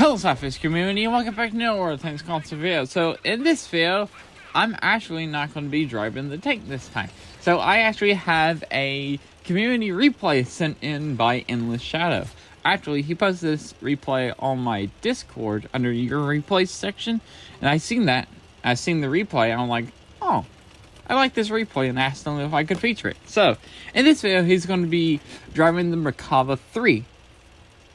Hello SLAPAFISH community, and welcome back to another Tanks Constant video. So in this video, I'm actually not going to be driving the tank this time. So I actually have a community replay sent in by Endless Shadow. Actually, he posted this replay on my Discord under your replays section, and I seen that. I seen the replay, and I'm like, oh, I like this replay, and asked him if I could feature it. So in this video, he's going to be driving the Merkava 3.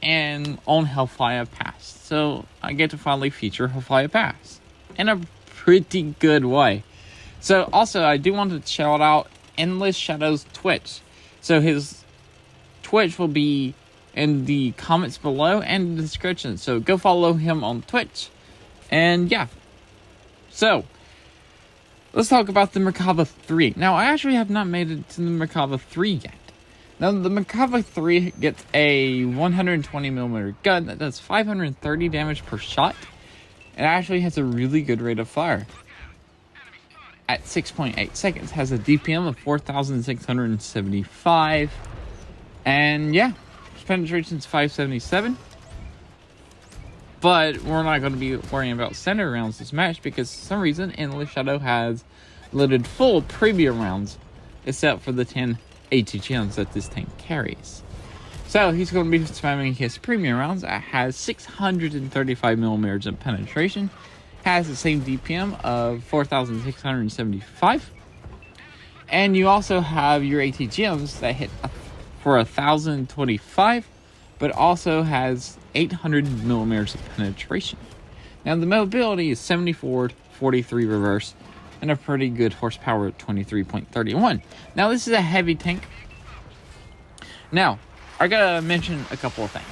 And on Hellfire Pass. So I get to finally feature Hellfire Pass in a pretty good way. So also I do want to shout out Endless Shadow's Twitch. So his Twitch will be in the comments below and the description. So go follow him on Twitch. And yeah. So let's talk about the Merkava 3. Now I actually have not made it to the Merkava 3 yet. Now, the Merkava 3 gets a 120mm gun that does 530 damage per shot. It actually has a really good rate of fire. At 6.8 seconds, has a DPM of 4,675. And yeah, penetration is 577. But we're not going to be worrying about center rounds this match because for some reason, Endless Shadow has loaded full premium rounds, except for the 10 ATGMs that this tank carries. So he's going to be spamming his premium rounds. It has 635mm of penetration, has the same DPM of 4,675, and you also have your ATGMs that hit for 1,025, but also has 800mm of penetration. Now the mobility is 70 forward, 43 reverse, and a pretty good horsepower at 23.31. Now, this is a heavy tank. Now, I gotta mention a couple of things.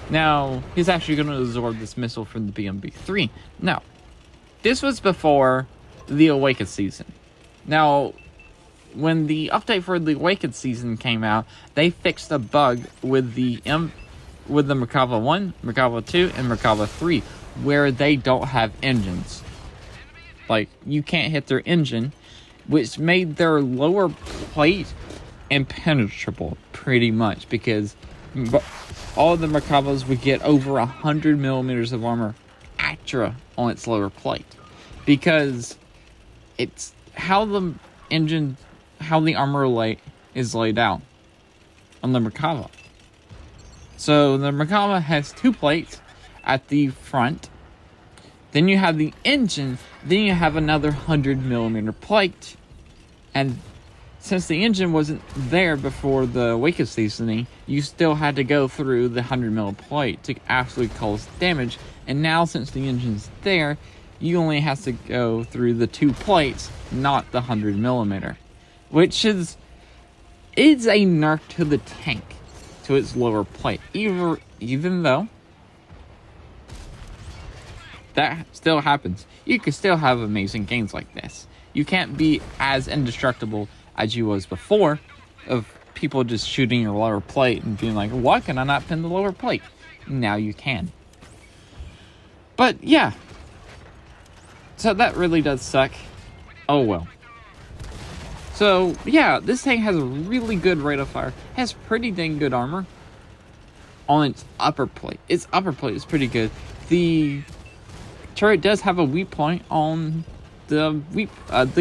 Now, he's actually gonna absorb this missile from the BMB-3. Now, this was before the Awakened season. Now, when the update for the Awakened season came out, they fixed a bug with the Merkava 1, Merkava 2, and Merkava 3, where they don't have engines. Like, you can't hit their engine, which made their lower plate impenetrable, pretty much, because all of the Merkavas would get over 100mm of armor extra on its lower plate, because it's how the armor is laid out on the Merkava. So the Merkava has two plates at the front. Then you have the engine, then you have another 100mm plate. And since the engine wasn't there before the Awakened seasoning, you still had to go through the 100mm plate to actually cause damage. And now since the engine's there, you only have to go through the two plates, not the 100mm. Which is a nerf to the tank, to its lower plate. Even though that still happens. You can still have amazing games like this. You can't be as indestructible as you was before, of people just shooting your lower plate and being like, why can I not pin the lower plate? Now you can. But yeah. So that really does suck. Oh well. So yeah, this tank has a really good rate of fire. Has pretty dang good armor on its upper plate. Its upper plate is pretty good. The turret does have a weak point on the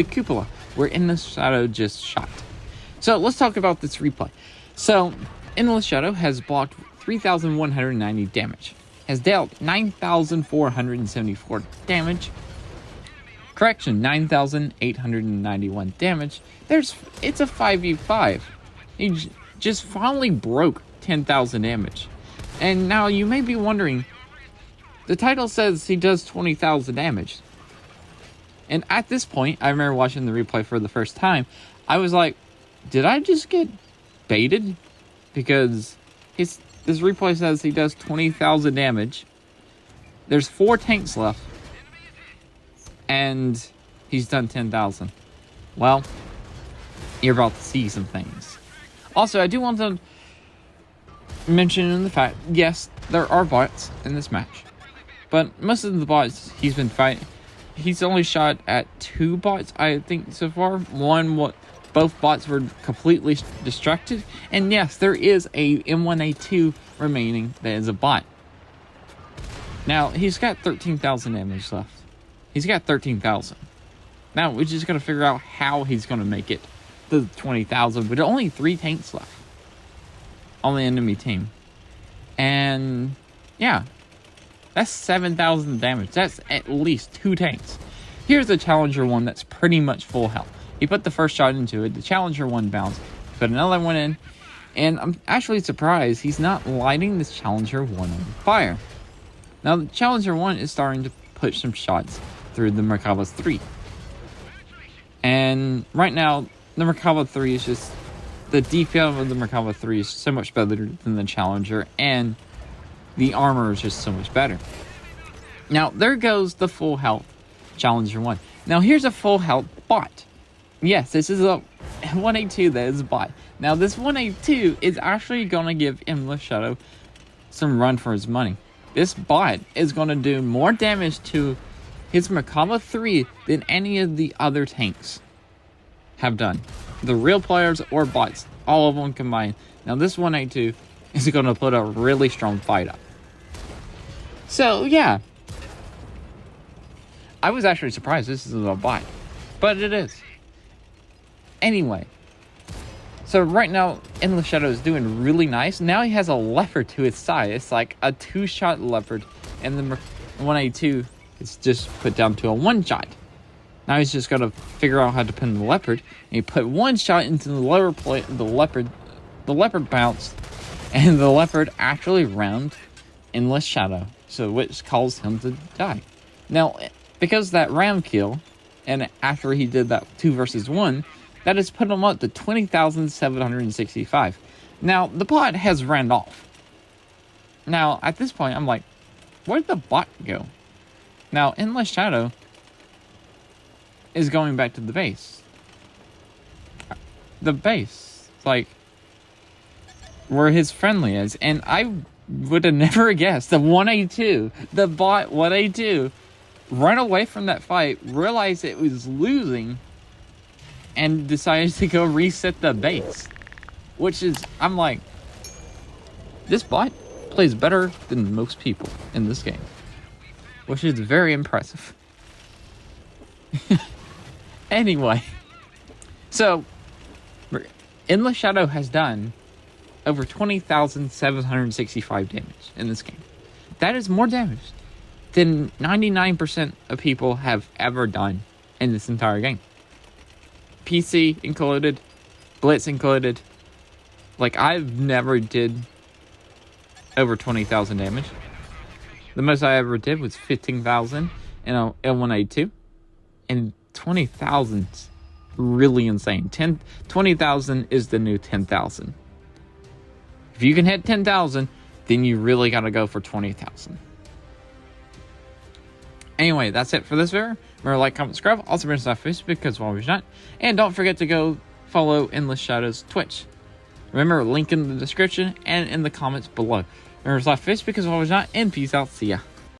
cupola, where Endless Shadow just shot. So let's talk about this replay. So Endless Shadow has blocked 3,190 damage, has dealt 9,474 damage. Correction, 9,891 damage. It's a 5v5. He just finally broke 10,000 damage. And now you may be wondering, the title says he does 20,000 damage. And at this point, I remember watching the replay for the first time, I was like, did I just get baited? Because this replay says he does 20,000 damage. There's 4 tanks left. And he's done 10,000. Well, you're about to see some things. Also, I do want to mention the fact, yes, there are bots in this match. But most of the bots he's been fighting, he's only shot at 2 bots, I think, so far. Both bots were completely distracted. And yes, there is a M1A2 remaining that is a bot. Now, he's got 13,000 damage left. He's got 13,000. Now, we just got to figure out how he's going to make it to 20,000, with only 3 tanks left on the enemy team. And, yeah, that's 7,000 damage. That's at least 2 tanks. Here's the Challenger 1 that's pretty much full health. He put the first shot into it. The Challenger 1 bounced. Put another one in. And I'm actually surprised he's not lighting this Challenger 1 on fire. Now, the Challenger 1 is starting to push some shots through the Merkava 3. And right now, the Merkava 3 is just... the DPM of the Merkava 3 is so much better than the Challenger. And the armor is just so much better. Now, there goes the full health Challenger 1. Now, here's a full health bot. Yes, this is a 182 that is a bot. Now, this 182 is actually going to give Endless Shadow some run for his money. This bot is going to do more damage to his Merkava 3 than any of the other tanks have done. The real players or bots, all of them combined. Now, this 182 is going to put a really strong fight up. So, yeah. I was actually surprised this is a bot, but it is. Anyway, so right now, Endless Shadow is doing really nice. Now he has a leopard to his side. It's like a 2-shot leopard, and the 182 is just put down to a 1-shot. Now he's just got to figure out how to pin the leopard. And he put 1 shot into the lower plate. The leopard bounced, and the leopard actually rammed Endless Shadow, so which caused him to die. Now, because that ram kill, and after he did that 2 versus 1, that has put him up to 20,765. Now, the bot has ran off. Now, at this point, I'm like, where'd the bot go? Now, Endless Shadow is going back to the base. The base, like, where his friendly is. And I would have never guessed the 182, the bot 182, ran away from that fight, realized it was losing, and decided to go reset the base. Which is, I'm like, this bot plays better than most people in this game. Which is very impressive. Anyway. So, Endless Shadow has done over 20,765 damage in this game. That is more damage than 99% of people have ever done in this entire game. PC included, Blitz included. Like, I've never did over 20,000 damage. The most I ever did was 15,000 in a L182. And 20,000 is really insane. 20,000 is the new 10,000. If you can hit 10,000, then you really got to go for 20,000. Anyway, that's it for this video. Remember, like, comment, subscribe. Also, bring us off Facebook because why not. And don't forget to go follow Endless Shadow's Twitch. Remember, link in the description and in the comments below. Remember, off Facebook because why not. And peace out. See ya.